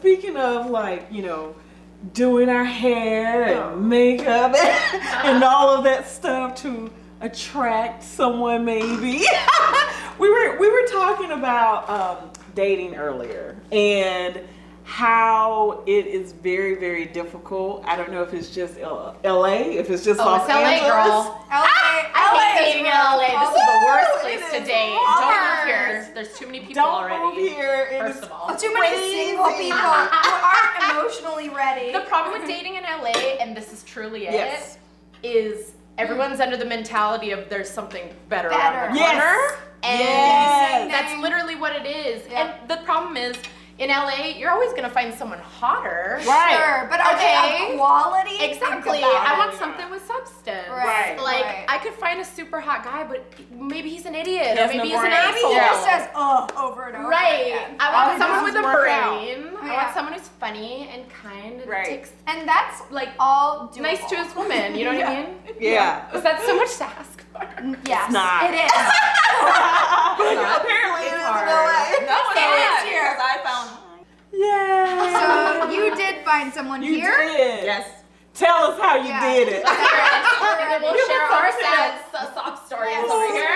speaking of like, doing our hair and makeup and all of that stuff to attract someone maybe. we were talking about dating earlier and how it is very, very difficult. I don't know if it's just LA, if it's just Los Angeles. LA, girl. I hate dating in LA. This is the worst place to date. Don't move here. There's too many people already. Don't move here. First of all. Too many single people who aren't emotionally ready. The problem with dating in LA, and this is truly it, is everyone's under the mentality of there's something better around the corner. And that's literally what it is. And the problem is, in LA, you're always gonna find someone hotter. Right. Sure, but are they of quality? Exactly. I want something with substance. Right. Like, I could find a super hot guy, but maybe he's an idiot, or maybe he's an Maybe asshole. he just says over and over again. I want someone with a brain. Yeah. I want someone who's funny and kind and takes and that's like all doable. nice to his woman. You know what I mean? Yeah. Is that so much to ask for? Yes, It's not. it is. Apparently it is in LA. No, it is here. Because I found. Yeah. So you did find someone You here? did. Yes. Tell us how you did it. We'll share our sad sob stories over here.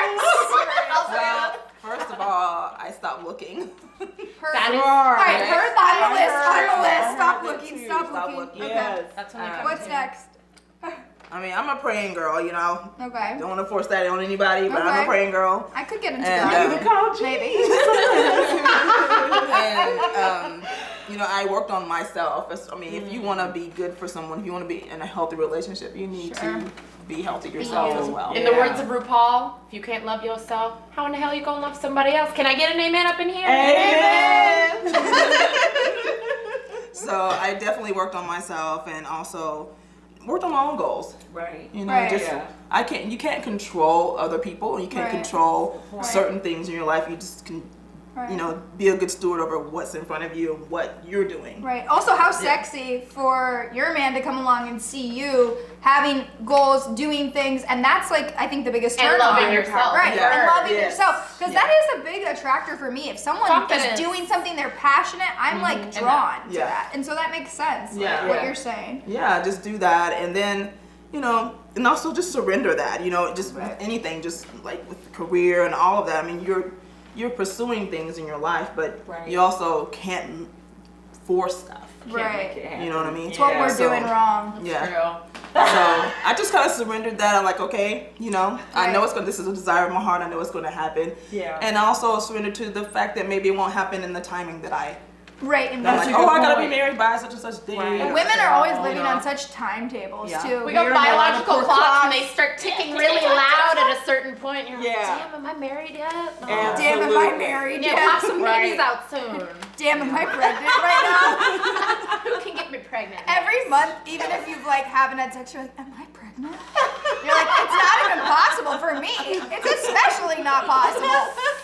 Well, first of all, I stopped looking. That is Alright, her on the list, Her on the list. Stop list looking, too. stop looking. Yes. That's when they come What's to next? I mean, I'm a praying girl, Okay. Don't want to force that on anybody, but I'm Okay. a praying girl. I could get into And, that. You the coach? Maybe. And, I worked on myself. If you want to be good for someone, if you want to be in a healthy relationship, you need to be healthy yourself as well. In the words of RuPaul, if you can't love yourself, how in the hell you gonna love somebody else? Can I get an amen up in here? Amen. So I definitely worked on myself and also worked on my own goals. Right. You can't control other people. You can't control certain things in your life. You just can, be a good steward over what's in front of you and what you're doing. Right. Also, how sexy for your man to come along and see you having goals, doing things, and that's like I think the biggest turn And on. loving yourself. Right. Yeah. And loving Yes. yourself, because that is a big attractor for me. If someone Confidence. is doing something they're passionate, I'm like drawn to Yeah. that, and so that makes sense. Yeah. Like, what Yeah. you're saying. Yeah, just do that, and then and also just surrender that. Just with anything, just like with career and all of that. I mean, you're pursuing things in your life, but you also can't force stuff. Right. You know what I mean? It's what we're doing wrong. Yeah. True. So I just kind of surrendered that. I'm like, okay, I know this is a desire of my heart. I know it's going to happen. Yeah. And I also surrendered to the fact that maybe it won't happen in the timing that I. Right. And I'm That's like, a good I gotta point. be married by such and such day. Right. And women are always living on such timetables too. We got We're biological not clocks and they start ticking really loud at a certain point. You're like, Yeah. damn, am I married yet? Oh. Damn, am I married? Yeah, Yeah. pop some babies out soon. Damn, am I pregnant right now? Who can get me pregnant? Every month, even if you've haven't had sex, you're like, am I pregnant? You're like, it's not even possible for me. It's especially not possible.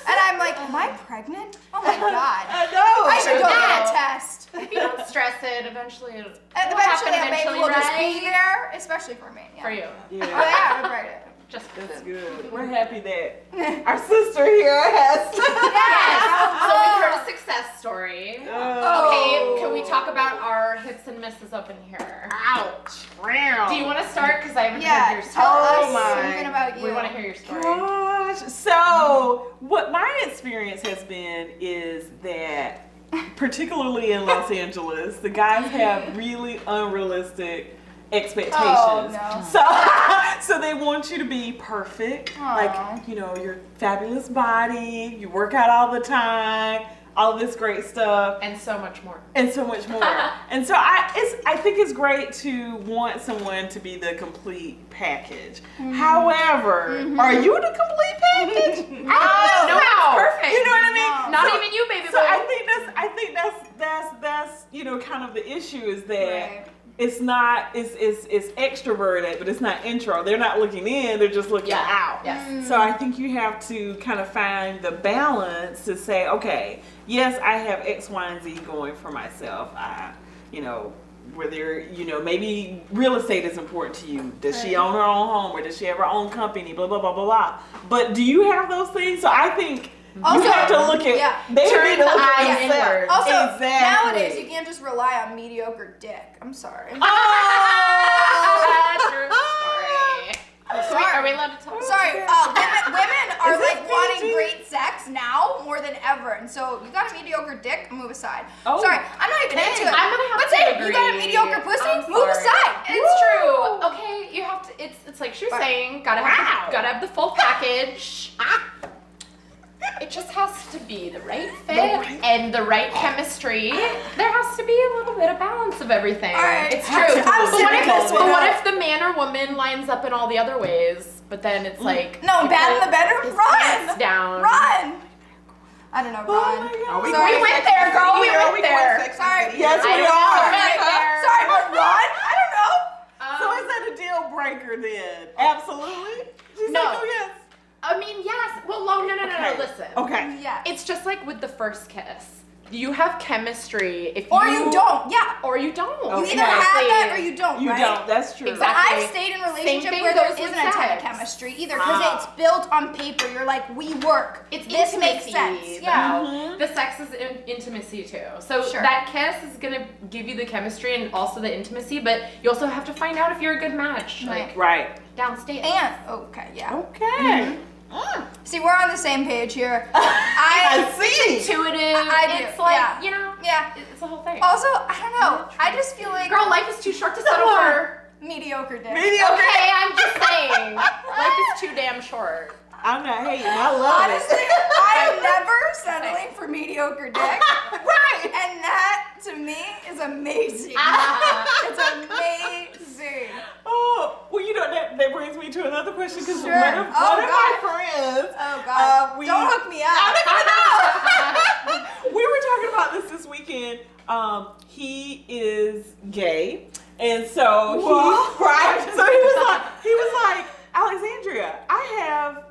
And I'm like, am I pregnant? Oh my God. I know. I should go get a test. If you don't stress it, eventually it'll And happen eventually, maybe we'll just be right? there, especially for me. Yeah. For you. Yeah. Oh yeah, I'm pregnant. Just That's good. We're happy that our sister here has. So we heard a success story. Oh. Okay, can we talk about our hits and misses up in here? Ouch. Wow. Do you want to start? Because I haven't heard Yeah, your tell story. Oh us my. something about you. We want to hear your story. Gosh. So, what my experience has been is that, particularly in Los Angeles, the guys have really unrealistic expectations. Oh, no. So they want you to be perfect. Aw. Like, your fabulous body, you work out all the time, all this great stuff. And so much more. And so much more. And so I think it's great to want someone to be the complete package. However, are you the complete package? No, it's perfect. You know what I mean? Not So- even you, baby So boy. I think that's kind of the issue is that Right. it's extroverted, but it's not intro. They're not looking in, they're just looking out. Yes. So I think you have to kind of find the balance to say, okay, yes, I have X, Y, and Z going for myself. Whether, maybe real estate is important to you. Does she own her own home or does she have her own company? Blah, blah, blah, blah, blah. But do you have those things? So I think Also, you have to look at, yeah. they Turn need to the look eyes at themselves. inward. Also, Exactly. nowadays you you can't just rely on mediocre dick. I'm sorry. True story. Are we allowed to talk? Sorry, women are Is this like wanting PG? great sex now more than ever, and so you got a mediocre dick, move aside. Oh. Sorry, I'm not even into it. I'm gonna have but to say agree. you got a mediocre pussy, I'm move sorry. aside. It's true. Okay, you have to. It's like she was But- saying. Gotta have the full package. It just has to be the right fit and the right chemistry. There has to be a little bit of balance of everything. All right. It's true. I'm But what if the man or woman lines up in all the other ways? But then it's like No, you bad in pull the bedroom. his Run, pants down. run. I don't know, Oh run. my God. Are we Sorry. going We went Sex there, and girl. the We City? went Are we going there. Sex and Sorry. the City? Yes, I we don't know. are. Right there. Sorry, but run. I don't know. So is that a deal breaker then? Absolutely. She's No. like, oh yes. I mean, yes. Well, no. Okay. Listen. Okay. Yeah. It's just like with the first kiss. You have chemistry if Or you don't. Yeah. Or you don't. You Okay. either have that or you don't. You right? don't. That's true. But Exactly. I've stayed in Same relationships thing where there goes with isn't a ton of sex. chemistry either because it's built on paper. You're like, we work. It's this intimacy, makes sense. though. Yeah. The sex is intimacy too. So Sure. that kiss is gonna give you the chemistry and also the intimacy, but you also have to find out if you're a good match, like Right. downstairs. And okay, yeah. Okay. See, we're on the same page here. I see. Intuitive. I do, It's like yeah. you know. Yeah. It's the whole thing. Also, I don't know. I just feel like Girl, life is too short to settle for. mediocre dick. Mediocre. Okay, I'm just saying. Life is too damn short. I'm not hating. I love Honestly, it. I am never settling for mediocre dick. Right. And that to me is amazing. It's amazing. Oh, well, you know, that brings me to another question because Sure. one of Oh, my God. friends. Oh God! Don't hook me up. We were talking about this weekend. He is gay, and so So he was like, Alexandria, I have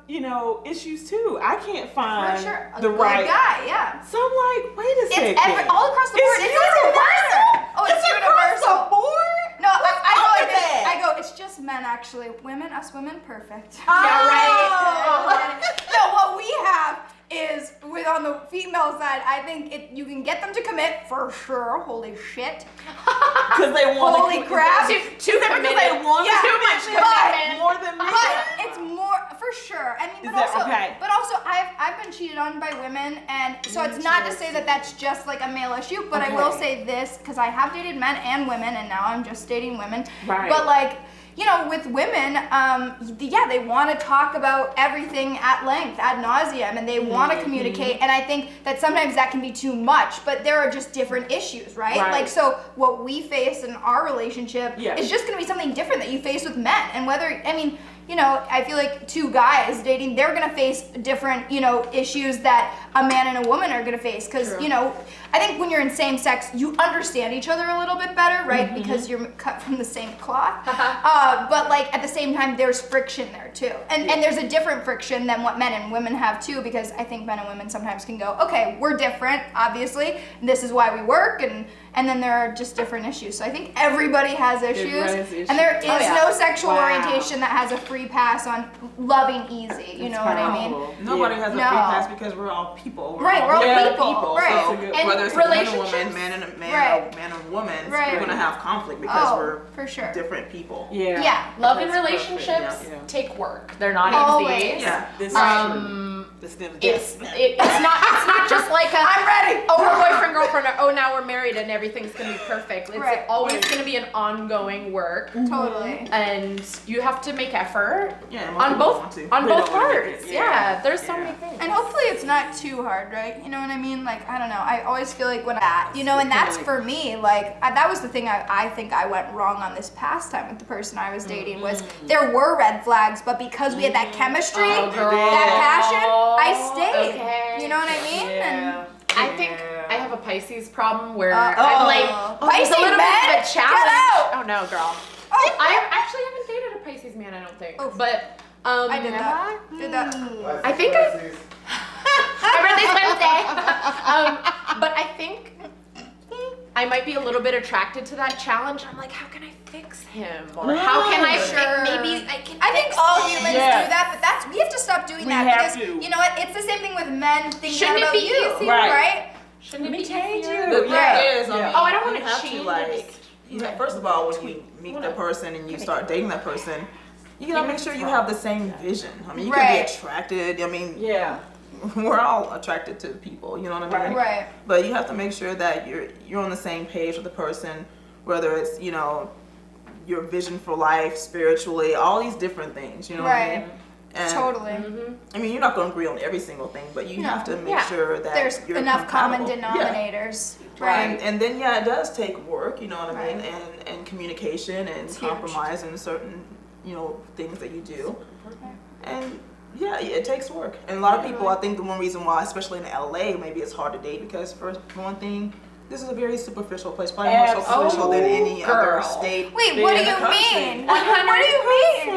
issues too. I can't find For sure. the A good right guy. Yeah. So I'm like, wait a second. It's all across the board. It's It doesn't matter. universal. Oh, it's across universal. the board. No, I go up like with this. that? I go. It's just men actually. Women, us women, perfect. Yeah, right. No, what we have is on the female side. I think you can get them to commit for sure. Holy shit. Because they want Holy crap. Too committed. They want Yeah, too much but- commitment more than me. But it's more for sure. I mean, Is but that also, okay? but also, I've been cheated on by women, and so it's not to say that that's just like a male issue. But I will Okay. say this because I have dated men and women, and now I'm just dating women. Right. But like. With women, they want to talk about everything at length, ad nauseum, and they want to communicate. And I think that sometimes that can be too much, but there are just different issues, right? Right. Like, so what we face in our relationship Yeah. is just going to be something different that you face with men. And I feel like two guys dating, they're going to face different, issues that a man and a woman are going to face. Because, I think when you're in same sex, you understand each other a little bit better, right? Because you're cut from the same cloth. But like at the same time, there's friction there too. And there's a different friction than what men and women have too, because I think men and women sometimes can go, okay, we're different, obviously. And this is why we work. And then there are just different issues. So I think everybody has issues. And there is no sexual orientation that has a free pass on loving easy. You know what I mean? Nobody has a free No. pass because we're all people. Right, we're all people. Right. So And whether it's a man and a relationships- woman, man and a man, Right. or man and woman, Right. we're gonna have conflict because Oh, we're for sure. different people. Yeah. Yeah. Love and That's relationships perfect, yeah. take work. They're not Always. easy. Yeah. This is true. This is It's not just like a I'm ready. oh, we're boyfriend girlfriend or oh now we're married and everything's gonna be perfect. It's Right. always gonna be an ongoing work, Totally. and you have to make effort Yeah, most on people both want to. on They both don't wanna make parts. it. Yeah. Yeah. There's so Yeah. many things. And hopefully it's not too hard, right? You know what I mean? Like, I don't know. I always feel like and that's for me, like, that was the thing I think I went wrong on this past time with the person I was dating was there were red flags, but because we had that chemistry, Oh, girl. that passion, I stayed. Okay. You know what I mean? Yeah. I think I have a Pisces problem where Uh-oh. I'm like, Pisces it's a little man, bit of a challenge. get out. Oh no, girl. Oh, I actually haven't dated a Pisces man, I don't think. Oh. But I did that. Did that. I think my birthday's Wednesday. But I think I might be a little bit attracted to that challenge. I'm like, how can I fix him? Or how can I Sure. maybe I can I think fix all him? humans Yes. do that, but we have to stop doing We that have because to. you know what? It's the same thing with men thinking Shouldn't it about be you, easy? right? Shouldn't Let it me be change easier? you. The thing is, I mean, Oh, I don't you want to have change to it. like, first of all, when you meet the person and you start dating that person, you gotta make sure you have the same vision. I mean, you can be attracted. I mean, we're all attracted to people. You know what I mean? Right. But you have to make sure that you're on the same page with the person, whether it's your vision for life, spiritually, all these different things. You know what I mean? And, Totally. I mean, you're not going to agree on every single thing, but you have to make sure that there's you're enough common compatible. denominators. Yeah. Right. And then it does take work, you know what I mean, and communication and It's compromise in certain things that you do. And it takes work. And a lot of people, I think the one reason why, especially in LA, maybe it's hard to date because for one thing, this is a very superficial place, probably more superficial than any other state. Wait, what do you mean? What do you mean?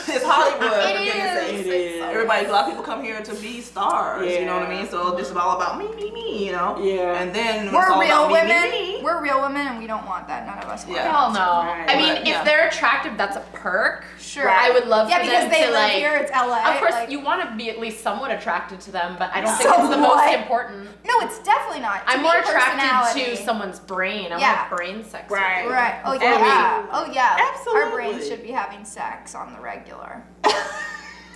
It's Hollywood. It is. Everybody, a lot of people come here to be stars. You know what I mean? So this is all about me. Yeah. And then We're real women. Me. We're real women, and we don't want that. None of us want. Hell no. Right. I mean, if they're attractive, that's a perk. Sure. I would love for because them they to live here. It's LA. Of course, like, you want to be at least somewhat attracted to them, but I don't think it's the most important. No, it's definitely not. I'm To more me, attracted personality. to someone's brain. I Yeah. want brain sex. Right. with you. Right. Oh Absolutely. yeah. Oh yeah. Absolutely. Our brains should be having sex on the regular.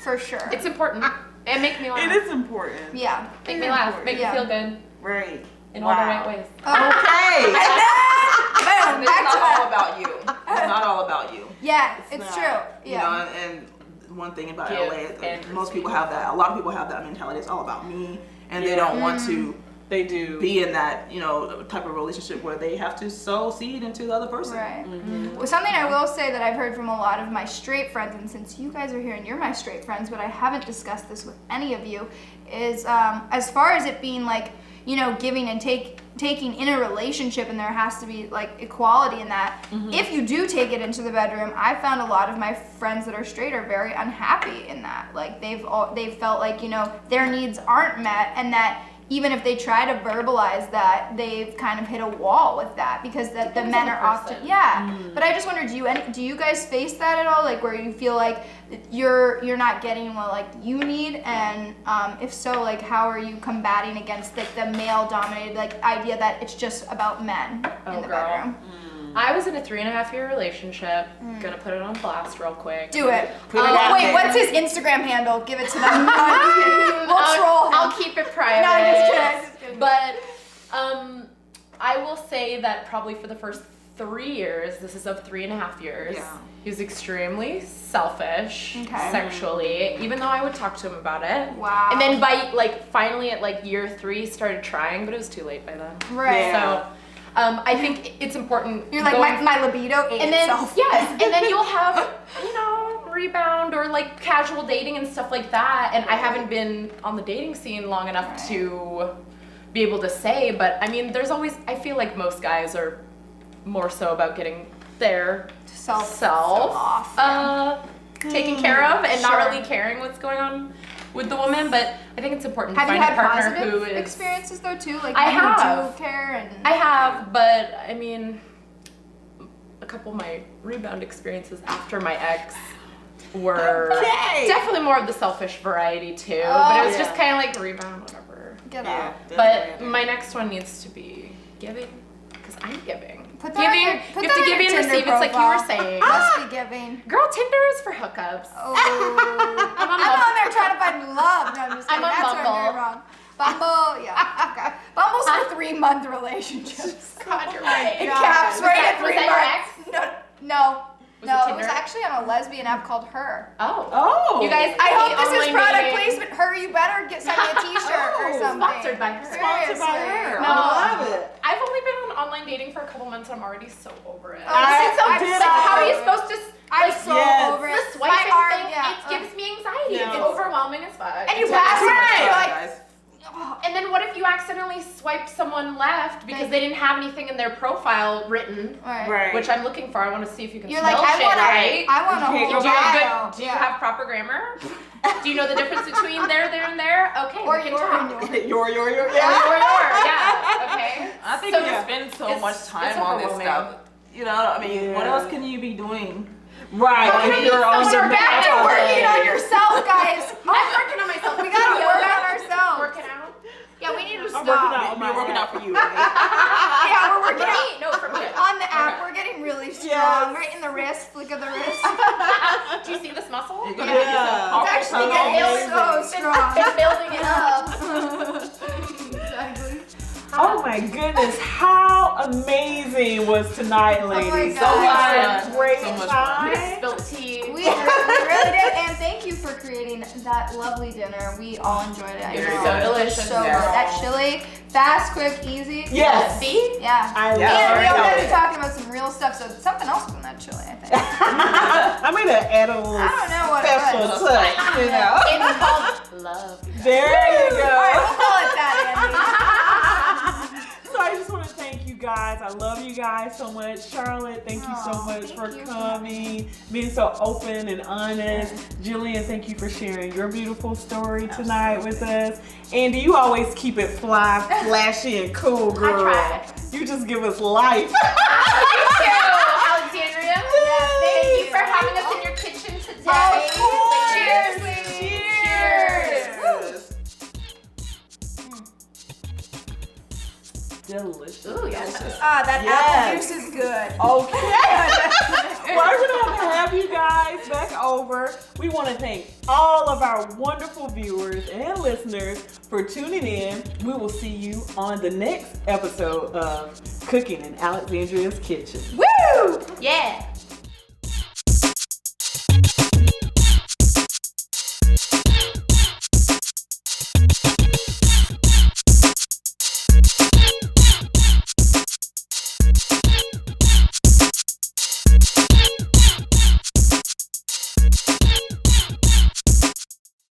For sure. It's important. And make me laugh. It is important. Yeah. Make me laugh. Make me feel good Right. in all the right ways. Okay. Boom. It's Back not to all that. about you. It's not all about you. Yeah, it's not. true. You Yeah. know, and one thing about Give LA, and most people have that. A lot of people have that mentality. It's all about me, and they don't want to They do. be in that type of relationship where they have to sow seed into the other person. Right. Well, something I will say that I've heard from a lot of my straight friends, and since you guys are here and you're my straight friends, but I haven't discussed this with any of you, is as far as it being like, giving and taking in a relationship, and there has to be like equality in that. If you do take it into the bedroom, I found a lot of my friends that are straight are very unhappy in that. Like they've felt like their needs aren't met, and that even if they try to verbalize that, they've kind of hit a wall with that because the men are often But I just wonder, do you guys face that at all? Like where you feel like you're not getting what like you need, and if so, like how are you combating against like the male dominated like idea that it's just about men in the bedroom? I was in a 3.5-year relationship. Gonna put it on blast real quick. Do it. out Wait, there. what's his Instagram handle? Give it to them. No, I'm just kidding. We'll troll him. I'll keep it private. No, I'm just kidding. But I will say that probably for the first 3 years, this is of 3.5 years, he was extremely selfish sexually, even though I would talk to him about it. Wow. And then finally at year 3, started trying, but it was too late by then. Right. So I think it's important. You're like, my libido ate and then itself. yes, and then you'll have rebound or like casual dating and stuff like that. And I haven't been on the dating scene long enough to be able to say, but I mean, there's always, I feel like most guys are more so about getting their self off, taken care of and not really caring what's going on with the woman. But I think it's important to Have you find had a partner positive who is experiences though too? Like I men who have. do care and I have, but I mean, a couple of my rebound experiences after my ex were definitely more of the selfish variety too. But it was just kind of like rebound, whatever. get out. But my next one needs to be giving, because I'm giving. Put that Giving, on your, put you that have to on give your and Tinder receive. It's like you profile. were saying. Must be giving. Girl, Tinder is for hookups. Oh. I'm on I'm on there trying to find love. No, I'm just I'm kidding. on That's where I'm Bumble. doing wrong. Bumble, yeah. Okay. Bumble's for 3-month relationships. God, you're right. It caps right at 3 Was that your months. ex? No. Was No, it it was Tinder? actually on a lesbian app called Her. Oh. You guys, I hope this is online product dating. placement. Her, you better send me a t-shirt or something. Sponsored by Her. Sponsored by Seriously. Her. No. I love it. I've only been on online dating for a couple months and I'm already so over it. I'm did so how are you over it. supposed to I'm like so Yes. over it. the swiping My arm, thing? yeah. It gives me anxiety. No. It's overwhelming as fuck. And you It's pass it, like- you're like, guys. And then what if you accidentally swipe someone left because they didn't have anything in their profile written, Right. which I'm looking for. I want to see if you can You're spell like, shit right. I want a Okay, whole do you have bio. good? Do you have proper grammar? Do you know the difference between there, and there? Okay, Or we can your talk. and your. Your, yeah. Okay. I think So you yeah. spend so It's- much it's time on this overwhelming. stuff. You know, I mean, what Yeah. else can you be doing? Right. Okay, If you're so on So the you're back to mental working day. on yourself, guys. I'm working on myself. We gotta work on ourselves. Working out. Yeah, Yeah, we need to I'm stop. working out. We're working out for you. Right? Yeah, we're working For out. me? No, for me. On the app, we're getting really strong. Yes. Right in the wrist, flick of the wrist. Do you see this muscle? You're gonna Yeah. get It's yourself actually all getting so strong. Been building it up. Exactly. Oh my goodness, how amazing was tonight, ladies? God. We had So a great much fun. time. Spilled tea. We really did, and thank you for creating that lovely dinner. We all enjoyed it. I It know. was so delicious. So good. That chili, fast, quick, easy. Yes. See? Yeah. I Yeah. And we love also it. been talking about some real stuff, so something else was in that chili, I think. I'm gonna add a little I don't know what it special was. touch, you know? It's called love. There you All right, go. we'll call it that, Andy. So I just want to thank you guys. I love you guys so much. Charlotte, thank you so Aw, much thank for you for coming, being so open and honest. Jillian, thank you for sharing your beautiful story tonight with us. Andy, you always keep it fly, flashy, and cool, girl. try. You just give us life. Thank you, Alexandria. Thank you you. for having us in your kitchen today. Of course. Cheers, ladies. Cheers. Delicious. Ooh, yes. That Yes. apple juice is good. Okay. Well, we're going to have you guys back over. We want to thank all of our wonderful viewers and listeners for tuning in. We will see you on the next episode of Cooking in Alexandria's Kitchen. Woo! Yeah.